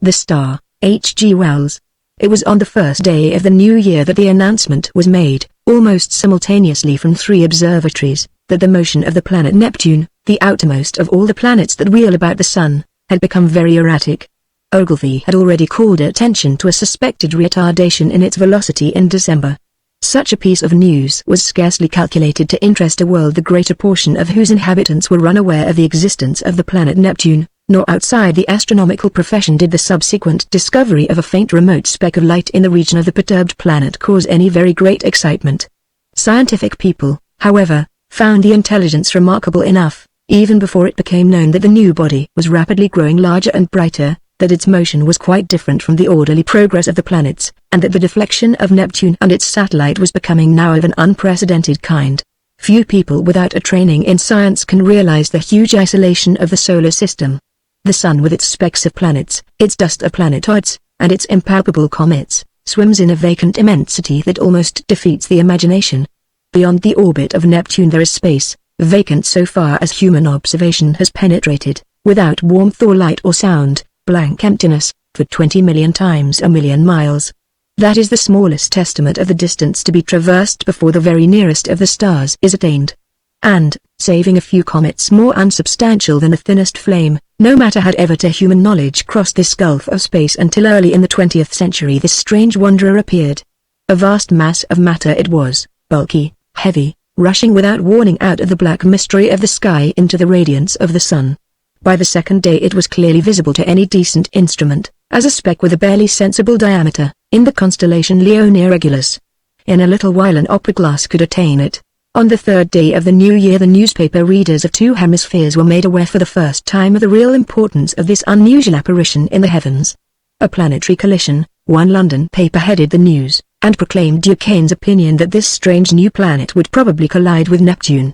The star, H.G. Wells. It was on the first day of the new year that the announcement was made, almost simultaneously from 3 observatories, that the motion of the planet Neptune, the outermost of all the planets that wheel about the Sun, had become very erratic. Ogilvy had already called attention to a suspected retardation in its velocity in December. Such a piece of news was scarcely calculated to interest a world the greater portion of whose inhabitants were unaware of the existence of the planet Neptune, nor outside the astronomical profession did the subsequent discovery of a faint remote speck of light in the region of the perturbed planet cause any very great excitement. Scientific people, however, found the intelligence remarkable enough, even before it became known that the new body was rapidly growing larger and brighter, that its motion was quite different from the orderly progress of the planets, and that the deflection of Neptune and its satellite was becoming now of an unprecedented kind. Few people without a training in science can realize the huge isolation of the solar system. The Sun with its specks of planets, its dust of planetoids, and its impalpable comets, swims in a vacant immensity that almost defeats the imagination. Beyond the orbit of Neptune there is space, vacant so far as human observation has penetrated, without warmth or light or sound, blank emptiness, for 20 million times a million miles. That is the smallest estimate of the distance to be traversed before the very nearest of the stars is attained. And, saving a few comets more unsubstantial than the thinnest flame, no matter had ever to human knowledge crossed this gulf of space until early in the 20th century this strange wanderer appeared. A vast mass of matter it was, bulky, heavy, rushing without warning out of the black mystery of the sky into the radiance of the Sun. By the second day it was clearly visible to any decent instrument, as a speck with a barely sensible diameter, in the constellation Leonie Regulus. In a little while an opera glass could attain it. On the third day of the new year the newspaper readers of 2 hemispheres were made aware for the first time of the real importance of this unusual apparition in the heavens. A planetary collision, one London paper headed the news, and proclaimed Duquesne's opinion that this strange new planet would probably collide with Neptune.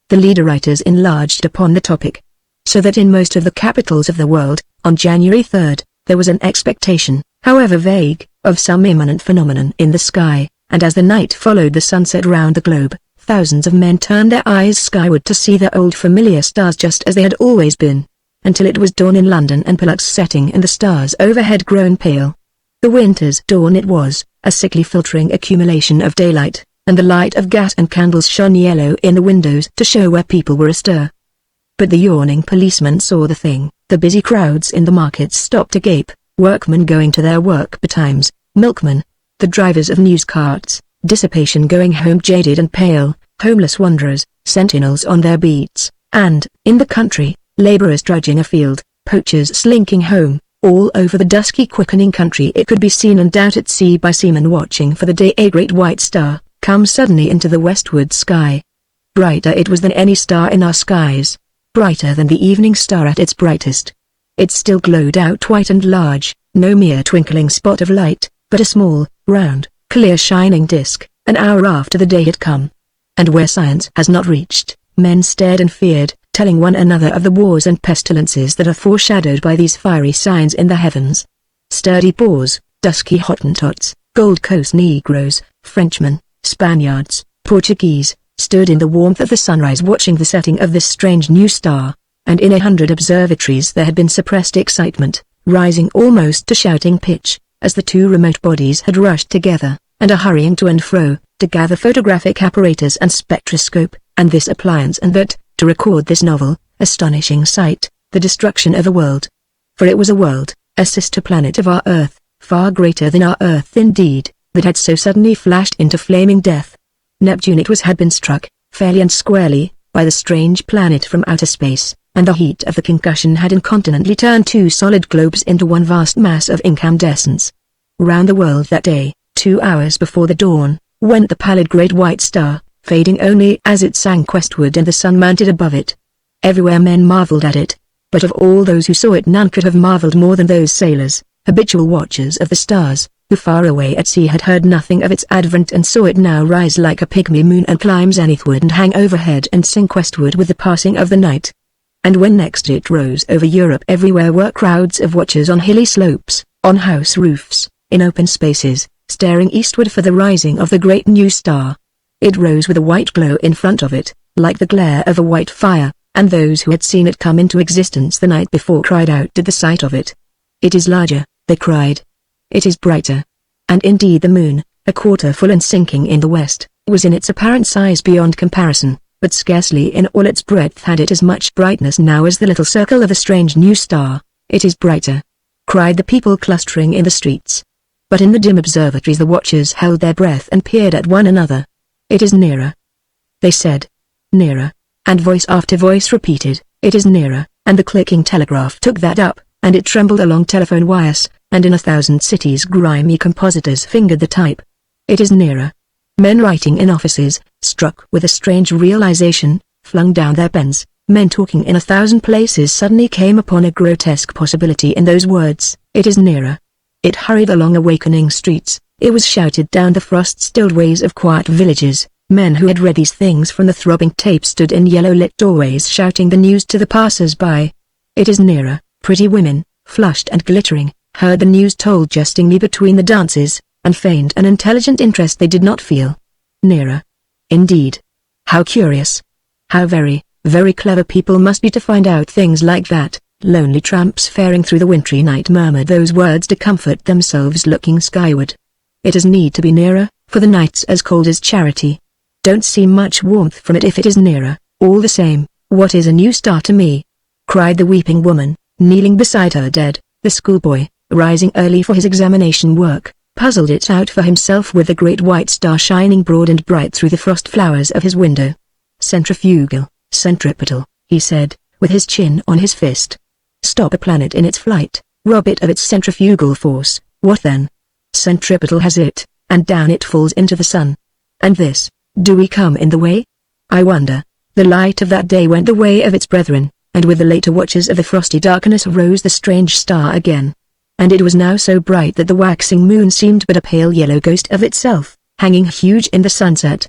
The leader writers enlarged upon the topic, so that in most of the capitals of the world, on January 3rd, there was an expectation, however vague, of some imminent phenomenon in the sky, and as the night followed the sunset round the globe, thousands of men turned their eyes skyward to see their old familiar stars just as they had always been, until it was dawn in London and Pollux setting and the stars overhead grown pale. The winter's dawn it was, a sickly filtering accumulation of daylight, and the light of gas and candles shone yellow in the windows to show where people were astir. But the yawning policeman saw the thing, the busy crowds in the markets stopped agape, workmen going to their work betimes, milkmen, the drivers of news carts, dissipation going home jaded and pale, homeless wanderers, sentinels on their beats, and, in the country, laborers drudging afield, poachers slinking home. All over the dusky quickening country it could be seen and out at sea by seamen watching for the day a great white star, come suddenly into the westward sky. Brighter it was than any star in our skies, brighter than the evening star at its brightest. It still glowed out white and large, no mere twinkling spot of light, but a small, round, clear shining disk, an hour after the day had come. And where science has not reached, men stared and feared, telling one another of the wars and pestilences that are foreshadowed by these fiery signs in the heavens. Sturdy Boers, dusky Hottentots, Gold Coast Negroes, Frenchmen, Spaniards, Portuguese, stood in the warmth of the sunrise watching the setting of this strange new star, and in 100 observatories there had been suppressed excitement, rising almost to shouting pitch, as the 2 remote bodies had rushed together, and are hurrying to and fro, to gather photographic apparatus and spectroscope, and this appliance and that, to record this novel, astonishing sight, the destruction of a world. For it was a world, a sister planet of our Earth, far greater than our Earth indeed, that had so suddenly flashed into flaming death. Neptune it was had been struck, fairly and squarely, by the strange planet from outer space, and the heat of the concussion had incontinently turned 2 solid globes into one vast mass of incandescence. Round the world that day, 2 hours before the dawn, went the pallid great white star, fading only as it sank westward and the sun mounted above it. Everywhere men marveled at it, but of all those who saw it none could have marveled more than those sailors, habitual watchers of the stars, who far away at sea had heard nothing of its advent and saw it now rise like a pygmy moon and climb zenithward and hang overhead and sink westward with the passing of the night. And when next it rose over Europe everywhere were crowds of watchers on hilly slopes, on house roofs, in open spaces, staring eastward for the rising of the great new star. It rose with a white glow in front of it, like the glare of a white fire, and those who had seen it come into existence the night before cried out at the sight of it. It is larger, they cried. It is brighter. And indeed the moon, a quarter full and sinking in the west, was in its apparent size beyond comparison, but scarcely in all its breadth had it as much brightness now as the little circle of a strange new star. It is brighter, cried the people clustering in the streets. But in the dim observatories the watchers held their breath and peered at one another. It is nearer, they said. Nearer, and voice after voice repeated, it is nearer, and the clicking telegraph took that up, and it trembled along telephone wires, and in 1,000 cities grimy compositors fingered the type. It is nearer. Men writing in offices, struck with a strange realization, flung down their pens. Men talking in 1,000 places suddenly came upon a grotesque possibility in those words, it is nearer. It hurried along awakening streets, it was shouted down the frost-stilled ways of quiet villages. Men who had read these things from the throbbing tape stood in yellow-lit doorways shouting the news to the passers-by. It is nearer. Pretty women, flushed and glittering, heard the news told jestingly between the dances, and feigned an intelligent interest they did not feel. Nearer. Indeed. How curious. How very, very clever people must be to find out things like that. Lonely tramps faring through the wintry night murmured those words to comfort themselves looking skyward. It is need to be nearer, for the night's as cold as charity. Don't see much warmth from it if it is nearer. All the same, what is a new star to me? Cried the weeping woman, kneeling beside her dead. The schoolboy, rising early for his examination work, puzzled it out for himself with the great white star shining broad and bright through the frost flowers of his window. Centrifugal, centripetal, he said, with his chin on his fist. Stop a planet in its flight, rob it of its centrifugal force, what then? Centripetal has it, and down it falls into the sun. And this, do we come in the way? I wonder. The light of that day went the way of its brethren, and with the later watches of the frosty darkness rose the strange star again. And it was now so bright that the waxing moon seemed but a pale yellow ghost of itself, hanging huge in the sunset.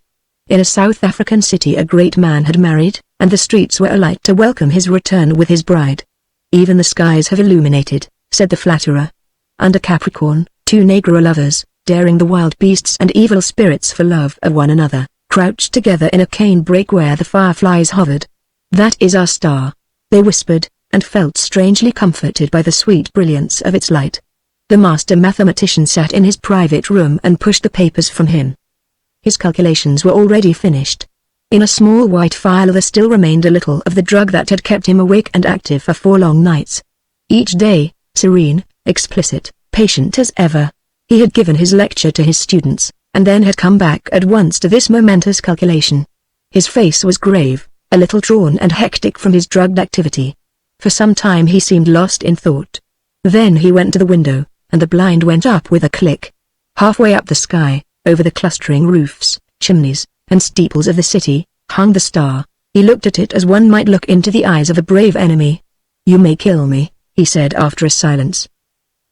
In a South African city a great man had married, and the streets were alight to welcome his return with his bride. Even the skies have illuminated, said the flatterer. Under Capricorn, two Negro lovers, daring the wild beasts and evil spirits for love of one another, crouched together in a cane-brake where the fireflies hovered. That is our star, they whispered, and felt strangely comforted by the sweet brilliance of its light. The master mathematician sat in his private room and pushed the papers from him. His calculations were already finished. In a small white file there still remained a little of the drug that had kept him awake and active for 4 long nights. Each day, serene, explicit, patient as ever, he had given his lecture to his students, and then had come back at once to this momentous calculation. His face was grave, a little drawn and hectic from his drugged activity. For some time he seemed lost in thought. Then he went to the window, and the blind went up with a click. Halfway up the sky, over the clustering roofs, chimneys, and steeples of the city, hung the star. He looked at it as one might look into the eyes of a brave enemy. You may kill me, he said after a silence.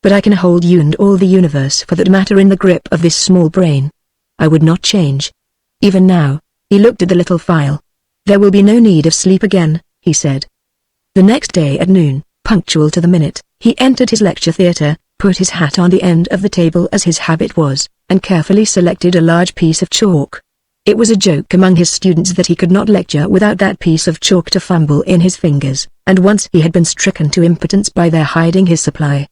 But I can hold you and all the universe for that matter in the grip of this small brain. I would not change. Even now, he looked at the little file. There will be no need of sleep again, he said. The next day at noon, punctual to the minute, he entered his lecture theatre, put his hat on the end of the table as his habit was, and carefully selected a large piece of chalk. It was a joke among his students that he could not lecture without that piece of chalk to fumble in his fingers, and once he had been stricken to impotence by their hiding his supply.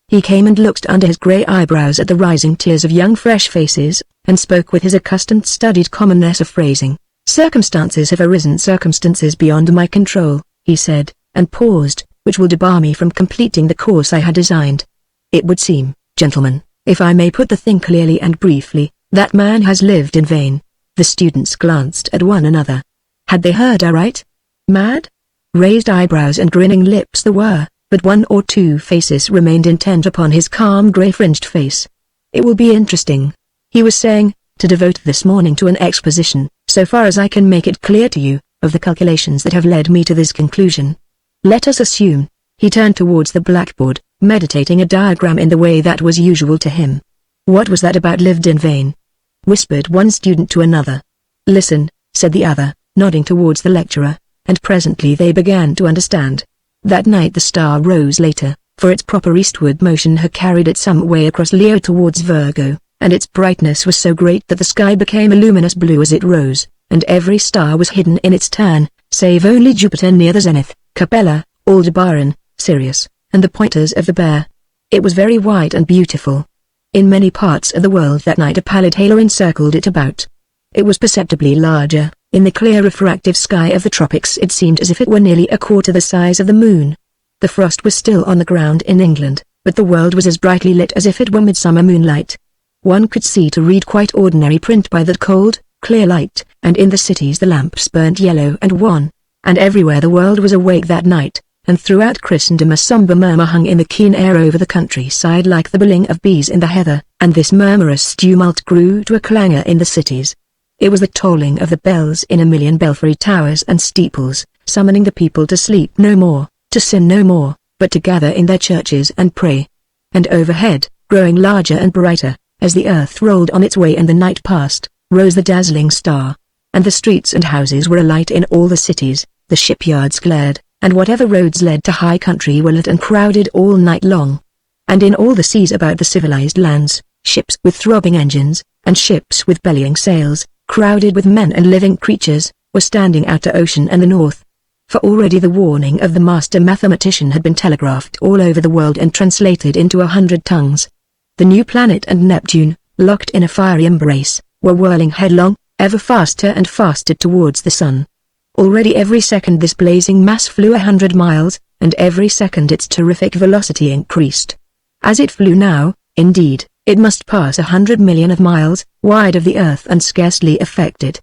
He came and looked under his grey eyebrows at the rising tiers of young fresh faces, and spoke with his accustomed studied commonness of phrasing. Circumstances have arisen, circumstances beyond my control, he said, and paused, which will debar me from completing the course I had designed. It would seem, gentlemen, if I may put the thing clearly and briefly, that man has lived in vain. The students glanced at one another. Had they heard aright? Mad? Raised eyebrows and grinning lips there were, but 1 or 2 faces remained intent upon his calm grey-fringed face. It will be interesting, he was saying, to devote this morning to an exposition, so far as I can make it clear to you, of the calculations that have led me to this conclusion. Let us assume, he turned towards the blackboard, meditating a diagram in the way that was usual to him. What was that about lived in vain? Whispered one student to another. Listen, said the other, nodding towards the lecturer, and presently they began to understand. That night the star rose later, for its proper eastward motion had carried it some way across Leo towards Virgo, and its brightness was so great that the sky became a luminous blue as it rose, and every star was hidden in its turn, save only Jupiter near the zenith, Capella, Aldebaran, Sirius, and the pointers of the Bear. It was very white and beautiful. In many parts of the world that night a pallid halo encircled it about. It was perceptibly larger. In the clear refractive sky of the tropics it seemed as if it were nearly a quarter the size of the moon. The frost was still on the ground in England, but the world was as brightly lit as if it were midsummer moonlight. One could see to read quite ordinary print by that cold, clear light, and in the cities the lamps burnt yellow and wan. And everywhere the world was awake that night, and throughout Christendom a sombre murmur hung in the keen air over the countryside like the billing of bees in the heather, and this murmurous tumult grew to a clangor in the cities. It was the tolling of the bells in a million belfry towers and steeples, summoning the people to sleep no more, to sin no more, but to gather in their churches and pray. And overhead, growing larger and brighter, as the earth rolled on its way and the night passed, rose the dazzling star. And the streets and houses were alight in all the cities, the shipyards glared, and whatever roads led to high country were lit and crowded all night long. And in all the seas about the civilized lands, ships with throbbing engines, and ships with bellying sails, crowded with men and living creatures, were standing out to ocean and the north. For already the warning of the master mathematician had been telegraphed all over the world and translated into 100 tongues. The new planet and Neptune, locked in a fiery embrace, were whirling headlong, ever faster and faster towards the sun. Already every second this blazing mass flew 100 miles, and every second its terrific velocity increased. As it flew now, indeed, it must pass 100 million of miles wide of the earth and scarcely affect it.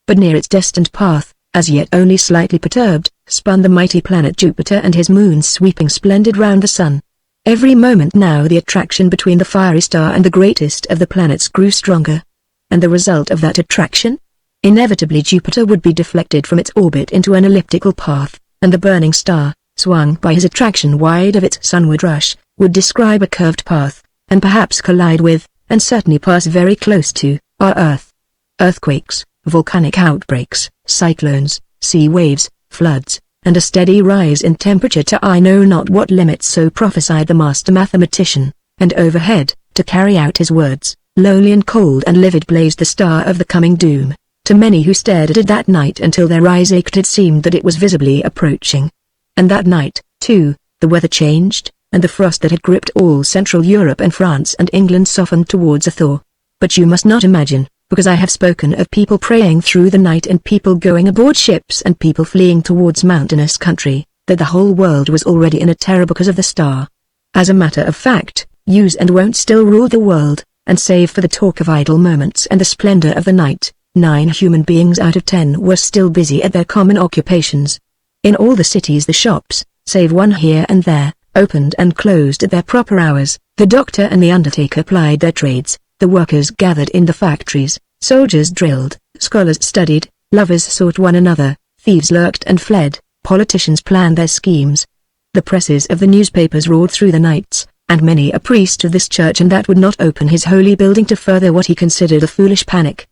But near its destined path, as yet only slightly perturbed, spun the mighty planet Jupiter and his moons sweeping splendid round the sun. Every moment now the attraction between the fiery star and the greatest of the planets grew stronger. And the result of that attraction? Inevitably Jupiter would be deflected from its orbit into an elliptical path, and the burning star, swung by his attraction wide of its sunward rush, would describe a curved path, and perhaps collide with, and certainly pass very close to, our Earth. Earthquakes, volcanic outbreaks, cyclones, sea waves, floods, and a steady rise in temperature to I know not what limits, so prophesied the master mathematician, and overhead, to carry out his words, lonely and cold and livid blazed the star of the coming doom. To many who stared at it that night until their eyes ached it seemed that it was visibly approaching. And that night, too, the weather changed, and the frost that had gripped all Central Europe and France and England softened towards a thaw. But you must not imagine, because I have spoken of people praying through the night and people going aboard ships and people fleeing towards mountainous country, that the whole world was already in a terror because of the star. As a matter of fact, use and won't still ruled the world, and save for the talk of idle moments and the splendor of the night, 9 human beings out of 10 were still busy at their common occupations. In all the cities the shops, save one here and there, opened and closed at their proper hours, the doctor and the undertaker plied their trades, the workers gathered in the factories, soldiers drilled, scholars studied, lovers sought one another, thieves lurked and fled, politicians planned their schemes. The presses of the newspapers roared through the nights, and many a priest of this church and that would not open his holy building to further what he considered a foolish panic.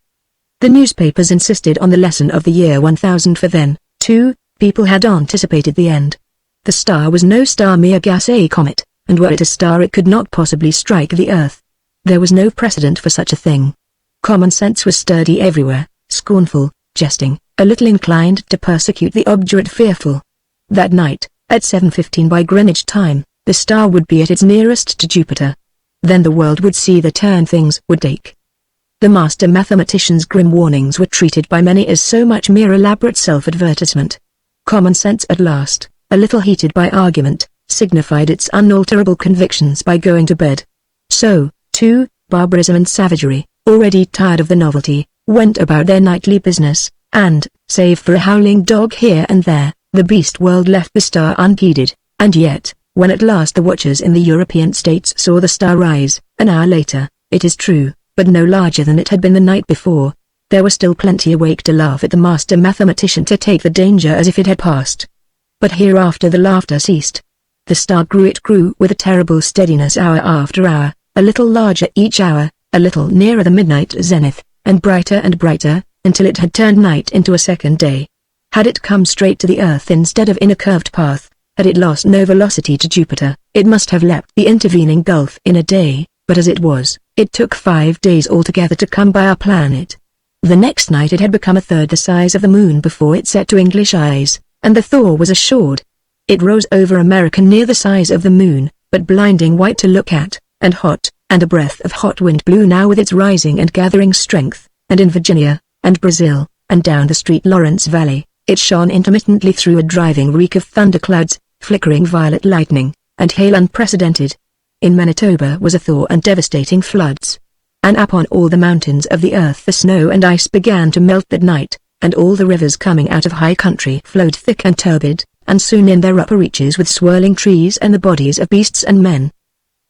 The newspapers insisted on the lesson of the year 1000 for then, too, people had anticipated the end. The star was no star, mere gas, a comet, and were it a star it could not possibly strike the earth. There was no precedent for such a thing. Common sense was sturdy everywhere, scornful, jesting, a little inclined to persecute the obdurate fearful. That night, at 7:15 by Greenwich time, the star would be at its nearest to Jupiter. Then the world would see the turn things would take. The master mathematician's grim warnings were treated by many as so much mere elaborate self-advertisement. Common sense at last, a little heated by argument, signified its unalterable convictions by going to bed. So, too, barbarism and savagery, already tired of the novelty, went about their nightly business, and, save for a howling dog here and there, the beast world left the star unheeded. And yet, when at last the watchers in the European states saw the star rise, an hour later, it is true, but no larger than it had been the night before, there were still plenty awake to laugh at the master mathematician, to take the danger as if it had passed. But hereafter the laughter ceased. The star grew, it grew with a terrible steadiness hour after hour, a little larger each hour, a little nearer the midnight zenith, and brighter, until it had turned night into a second day. Had it come straight to the earth instead of in a curved path, had it lost no velocity to Jupiter, it must have leapt the intervening gulf in a day, but as it was, it took 5 days altogether to come by our planet. The next night it had become a third the size of the moon before it set to English eyes, and the thaw was assured. It rose over America near the size of the moon, but blinding white to look at, and hot, and a breath of hot wind blew now with its rising and gathering strength, and in Virginia, and Brazil, and down the St. Lawrence Valley, it shone intermittently through a driving reek of thunderclouds, flickering violet lightning, and hail unprecedented. In Manitoba was a thaw and devastating floods. And upon all the mountains of the earth the snow and ice began to melt that night, and all the rivers coming out of high country flowed thick and turbid, and soon in their upper reaches with swirling trees and the bodies of beasts and men.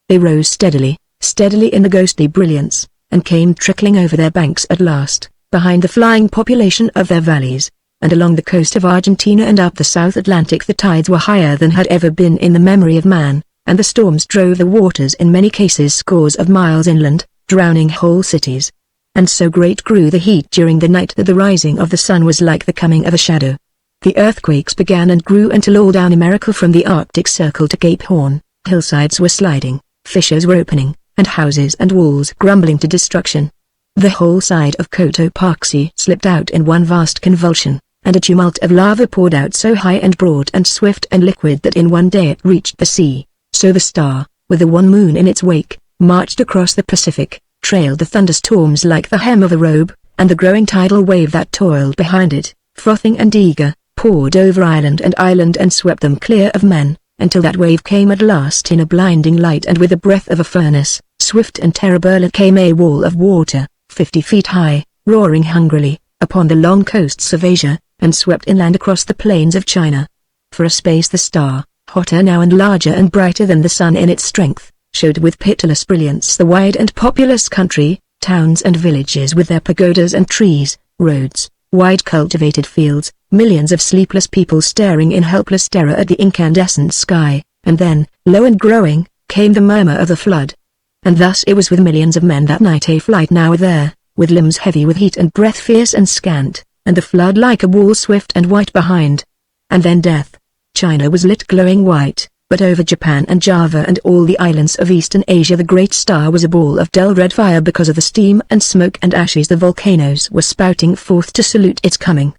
They rose steadily, steadily in the ghostly brilliance, and came trickling over their banks at last, behind the flying population of their valleys, and along the coast of Argentina and up the South Atlantic the tides were higher than had ever been in the memory of man, and the storms drove the waters in many cases scores of miles inland, drowning whole cities. And so great grew the heat during the night that the rising of the sun was like the coming of a shadow. The earthquakes began and grew until all down America from the Arctic Circle to Cape Horn, hillsides were sliding, fissures were opening, and houses and walls crumbling to destruction. The whole side of Cotopaxi slipped out in one vast convulsion, and a tumult of lava poured out so high and broad and swift and liquid that in one day it reached the sea. So the star, with the one moon in its wake, marched across the Pacific, trailed the thunderstorms like the hem of a robe, and the growing tidal wave that toiled behind it, frothing and eager, poured over island and swept them clear of men, until that wave came at last in a blinding light and with the breath of a furnace, swift and terrible it came a wall of water, 50 feet high, roaring hungrily, upon the long coasts of Asia, and swept inland across the plains of China. For a space the star, hotter now and larger and brighter than the sun in its strength, showed with pitiless brilliance the wide and populous country, towns and villages with their pagodas and trees, roads, wide cultivated fields, millions of sleepless people staring in helpless terror at the incandescent sky, and then, low and growing, came the murmur of the flood. And thus it was with millions of men that night, a flight now or there, with limbs heavy with heat and breath fierce and scant, and the flood like a wall swift and white behind. And then death. China was lit glowing white, but over Japan and Java and all the islands of Eastern Asia the great star was a ball of dull red fire because of the steam and smoke and ashes the volcanoes were spouting forth to salute its coming.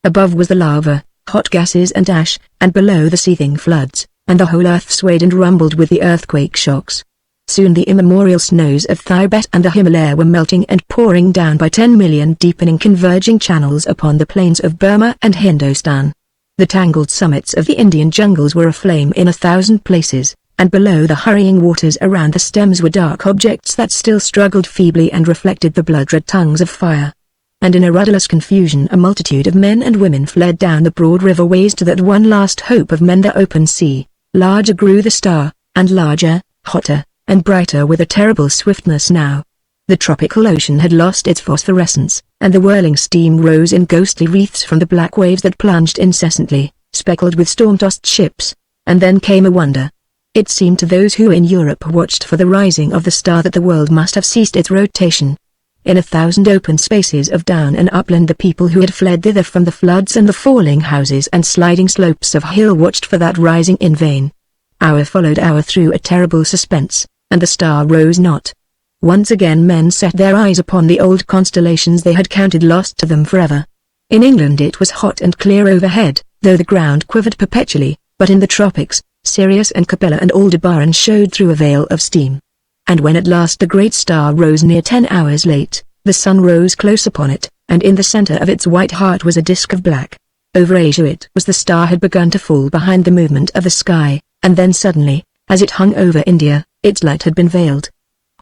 Above was the lava, hot gases and ash, and below the seething floods, and the whole earth swayed and rumbled with the earthquake shocks. Soon the immemorial snows of Tibet and the Himalaya were melting and pouring down by 10 million deepening converging channels upon the plains of Burma and Hindustan. The tangled summits of the Indian jungles were aflame in 1,000 places, and below the hurrying waters around the stems were dark objects that still struggled feebly and reflected the blood-red tongues of fire. And in a rudderless confusion a multitude of men and women fled down the broad riverways to that one last hope of men, the open sea. Larger grew the star, and larger, hotter, and brighter with a terrible swiftness now. The tropical ocean had lost its phosphorescence, and the whirling steam rose in ghostly wreaths from the black waves that plunged incessantly, speckled with storm-tossed ships. And then came a wonder. It seemed to those who in Europe watched for the rising of the star that the world must have ceased its rotation. In 1,000 open spaces of down and upland the people who had fled thither from the floods and the falling houses and sliding slopes of hill watched for that rising in vain. Hour followed hour through a terrible suspense, and the star rose not. Once again men set their eyes upon the old constellations they had counted lost to them forever. In England it was hot and clear overhead, though the ground quivered perpetually, but in the tropics, Sirius and Capella and Aldebaran showed through a veil of steam. And when at last the great star rose near 10 hours late, the sun rose close upon it, and in the center of its white heart was a disk of black. Over Asia it was the star had begun to fall behind the movement of the sky, and then suddenly, as it hung over India, its light had been veiled.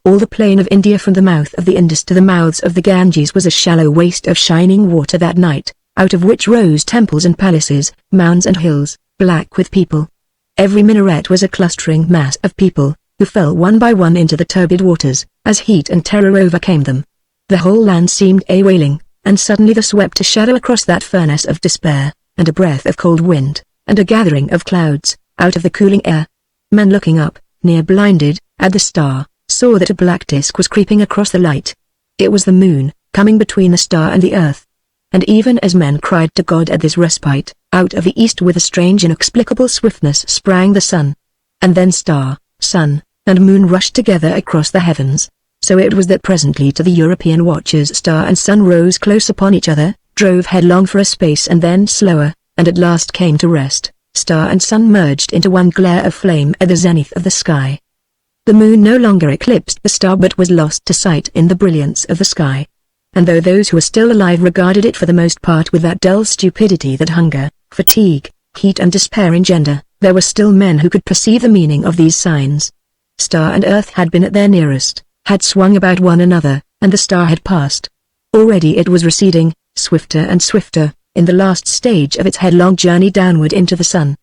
All the plain of India from the mouth of the Indus to the mouths of the Ganges was a shallow waste of shining water that night, out of which rose temples and palaces, mounds and hills, black with people. Every minaret was a clustering mass of people, who fell one by one into the turbid waters, as heat and terror overcame them. The whole land seemed a wailing, and suddenly there swept a shadow across that furnace of despair, and a breath of cold wind, and a gathering of clouds, out of the cooling air. Men looking up, near blinded, at the star, saw that a black disk was creeping across the light. It was the moon, coming between the star and the earth. And even as men cried to God at this respite, out of the east with a strange inexplicable swiftness sprang the sun. And then star, sun, and moon rushed together across the heavens. So it was that presently to the European watchers star and sun rose close upon each other, drove headlong for a space and then slower, and at last came to rest, Star and sun merged into one glare of flame at the zenith of the sky. The moon no longer eclipsed the star but was lost to sight in the brilliance of the sky. And though those who were still alive regarded it for the most part with that dull stupidity that hunger, fatigue, heat and despair engender, there were still men who could perceive the meaning of these signs. Star and earth had been at their nearest, had swung about one another, and the star had passed. Already it was receding, swifter and swifter, in the last stage of its headlong journey downward into the sun.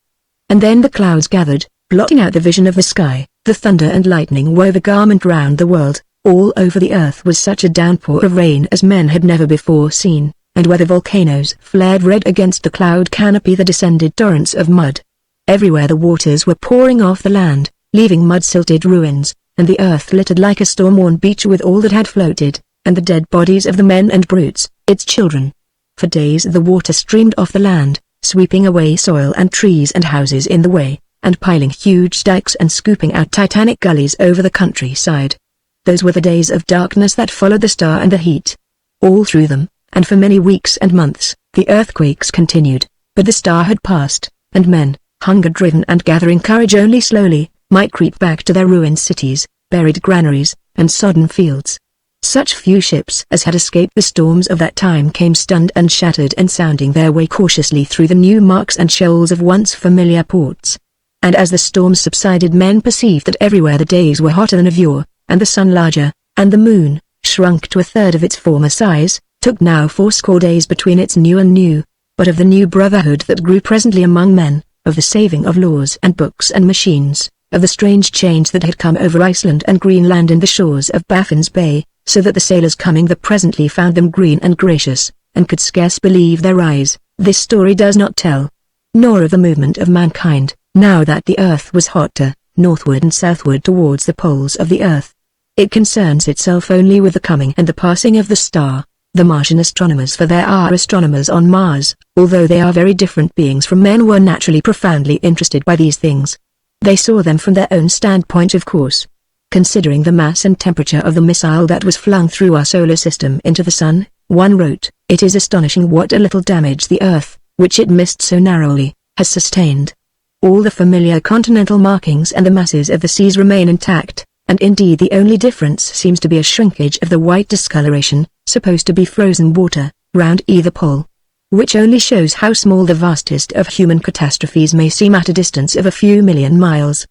And then the clouds gathered, blotting out the vision of the sky. The thunder and lightning wove a garment round the world. All over the earth was such a downpour of rain as men had never before seen, and where the volcanoes flared red against the cloud canopy there descended torrents of mud. Everywhere the waters were pouring off the land, leaving mud-silted ruins, and the earth littered like a storm-worn beach with all that had floated, and the dead bodies of the men and brutes, its children. For days the water streamed off the land, sweeping away soil and trees and houses in the way, and piling huge dikes and scooping out titanic gullies over the countryside. Those were the days of darkness that followed the star and the heat. All through them, and for many weeks and months, the earthquakes continued, but the star had passed, and men, hunger-driven and gathering courage only slowly, might creep back to their ruined cities, buried granaries, and sodden fields. Such few ships as had escaped the storms of that time came stunned and shattered and sounding their way cautiously through the new marks and shoals of once familiar ports. And as the storms subsided men perceived that everywhere the days were hotter than of yore, and the sun larger, and the moon, shrunk to a third of its former size, took now 80 days between its new and new, but of the new brotherhood that grew presently among men, of the saving of laws and books and machines, of the strange change that had come over Iceland and Greenland and the shores of Baffin's Bay, so that the sailors coming there presently found them green and gracious, and could scarce believe their eyes, this story does not tell. Nor of the movement of mankind, now that the earth was hotter, northward and southward towards the poles of the earth. It concerns itself only with the coming and the passing of the star, the Martian astronomers, for there are astronomers on Mars, although they are very different beings from men, were naturally profoundly interested by these things. They saw them from their own standpoint, of course. Considering the mass and temperature of the missile that was flung through our solar system into the sun, one wrote, "It is astonishing what a little damage the earth, which it missed so narrowly, has sustained. All the familiar continental markings and the masses of the seas remain intact, and indeed the only difference seems to be a shrinkage of the white discoloration, supposed to be frozen water, round either pole. Which only shows how small the vastest of human catastrophes may seem at a distance of a few million miles,